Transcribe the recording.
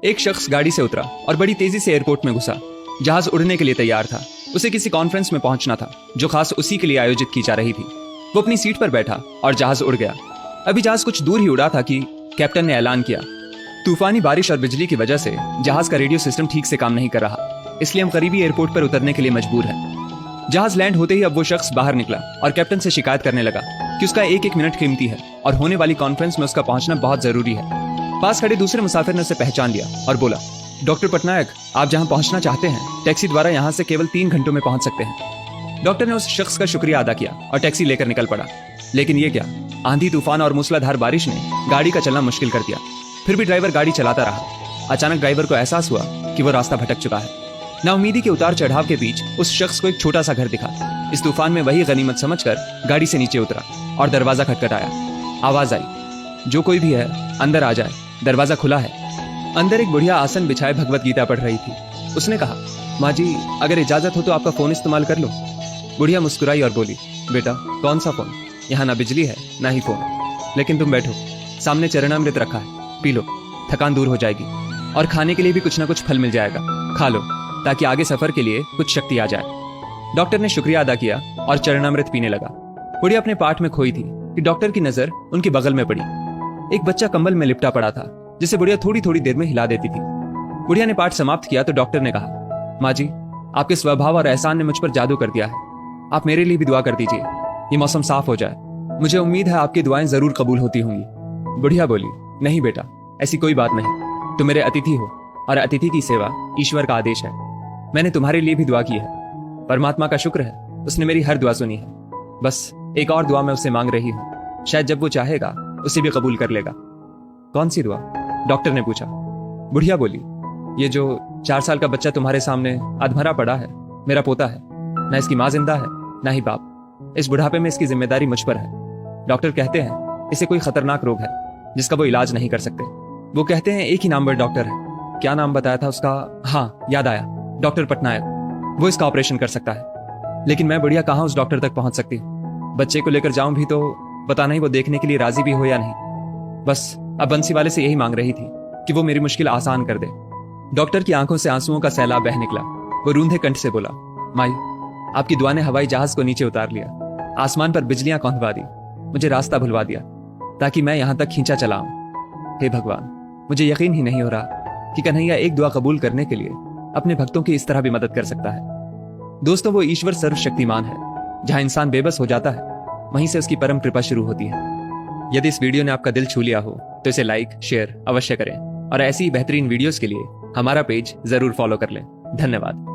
एक शख्स गाड़ी से उतरा और बड़ी तेजी से एयरपोर्ट में घुसा। जहाज उड़ने के लिए तैयार था। उसे किसी कॉन्फ्रेंस में पहुंचना था जो खास उसी के लिए आयोजित की जा रही थी। वो अपनी सीट पर बैठा और जहाज उड़ गया। अभी जहाज कुछ दूर ही उड़ा था कि कैप्टन ने ऐलान किया, तूफानी बारिश और बिजली की वजह से जहाज का रेडियो सिस्टम ठीक से काम नहीं कर रहा, इसलिए हम करीबी एयरपोर्ट पर उतरने के लिए मजबूर हैं। जहाज लैंड होते ही अब वो शख्स बाहर निकला और कैप्टन से शिकायत करने लगा कि उसका एक एक मिनट कीमती है और होने वाली कॉन्फ्रेंस में उसका पहुंचना बहुत जरूरी है। पास खड़े दूसरे मुसाफिर ने उसे पहचान लिया और बोला, डॉक्टर पटनायक, आप जहां पहुंचना चाहते हैं टैक्सी द्वारा यहां से केवल 3 घंटों में पहुंच सकते हैं। डॉक्टर ने उस शख्स का शुक्रिया अदा किया और टैक्सी लेकर निकल पड़ा। लेकिन ये क्या, आंधी तूफान और मूसलाधार बारिश ने गाड़ी का चलना मुश्किल कर दिया। फिर भी ड्राइवर गाड़ी चलाता रहा। अचानक ड्राइवर को एहसास हुआ कि वो रास्ता भटक चुका है। नाउमीदी के उतार चढ़ाव के बीच उस शख्स को एक छोटा सा घर दिखा। इस तूफान में वही गनीमत समझकर गाड़ी से नीचे उतरा और दरवाजा खटखटाया। आवाज आई, जो कोई भी है अंदर आ जाए, दरवाजा खुला है। अंदर एक बुढ़िया आसन बिछाए भगवत गीता पढ़ रही थी। उसने कहा, माँ जी, अगर इजाजत हो तो आपका फोन इस्तेमाल कर लो। बुढ़िया मुस्कुराई और बोली, बेटा, कौन सा फोन? यहाँ ना बिजली है ना ही फोन। लेकिन तुम बैठो, सामने चरणामृत रखा है, पी लो, थकान दूर हो जाएगी और खाने के लिए भी कुछ ना कुछ फल मिल जाएगा, खा लो ताकि आगे सफर के लिए कुछ शक्ति आ जाए। डॉक्टर ने शुक्रिया अदा किया और चरणामृत पीने लगा। बुढ़िया अपने पाठ में खोई थी कि डॉक्टर की नजर उनके बगल में पड़ी। एक बच्चा कंबल में लिपटा पड़ा था जिसे बुढ़िया थोड़ी थोड़ी देर में हिला देती थी। बुढ़िया ने पाठ समाप्त किया तो डॉक्टर ने कहा, माँ जी, आपके स्वभाव और एहसान ने मुझ पर जादू कर दिया है। आप मेरे लिए भी दुआ कर दीजिए, ये मौसम साफ हो जाए। मुझे उम्मीद है आपकी दुआएं जरूर कबूल होती होंगी। बुढ़िया बोली, नहीं बेटा, ऐसी कोई बात नहीं। तुम मेरे अतिथि हो और अतिथि की सेवा ईश्वर का आदेश है। मैंने तुम्हारे लिए भी दुआ की है। परमात्मा का शुक्र है, उसने मेरी हर दुआ सुनी है। बस एक और दुआ मैं उससे मांग रही हूँ, शायद जब वो चाहेगा उसे भी कबूल कर लेगा। कौन सी दुआ? डॉक्टर ने पूछा। बुढ़िया बोली, ये जो 4 साल का बच्चा तुम्हारे सामने अधमरा पड़ा है, मेरा पोता है। ना इसकी माँ जिंदा है ना ही बाप। इस बुढ़ापे में इसकी जिम्मेदारी मुझ पर है। डॉक्टर कहते हैं इसे कोई खतरनाक रोग है जिसका वो इलाज नहीं कर सकते। वो कहते हैं एक ही नामवर डॉक्टर है। क्या नाम बताया था उसका? हाँ, याद आया, डॉक्टर पटनायक। वो इसका ऑपरेशन कर सकता है। लेकिन मैं बुढ़िया कहाँ उस डॉक्टर तक पहुंच सकती हूँ? बच्चे को लेकर जाऊं भी तो पता नहीं वो देखने के लिए राजी भी हो या नहीं। बस अब बंसी वाले से यही मांग रही थी कि वो मेरी मुश्किल आसान कर दे। डॉक्टर की आंखों से आंसुओं का सैलाब बह निकला। वो रूंधे कंठ से बोला, माई, आपकी दुआ ने हवाई जहाज को नीचे उतार लिया, आसमान पर बिजलियां कौंधवा दी, मुझे रास्ता भुलवा दिया ताकि मैं यहां तक खींचा चला आऊं। हे भगवान, मुझे यकीन ही नहीं हो रहा कि कन्हैया एक दुआ कबूल करने के लिए अपने भक्तों की इस तरह भी मदद कर सकता है। दोस्तों, वो ईश्वर सर्वशक्तिमान है। जहां इंसान बेबस हो जाता है वहीं से उसकी परम कृपा शुरू होती है। यदि इस वीडियो ने आपका दिल छू लिया हो तो इसे लाइक शेयर अवश्य करें और ऐसी ही बेहतरीन वीडियोस के लिए हमारा पेज जरूर फॉलो कर लें। धन्यवाद।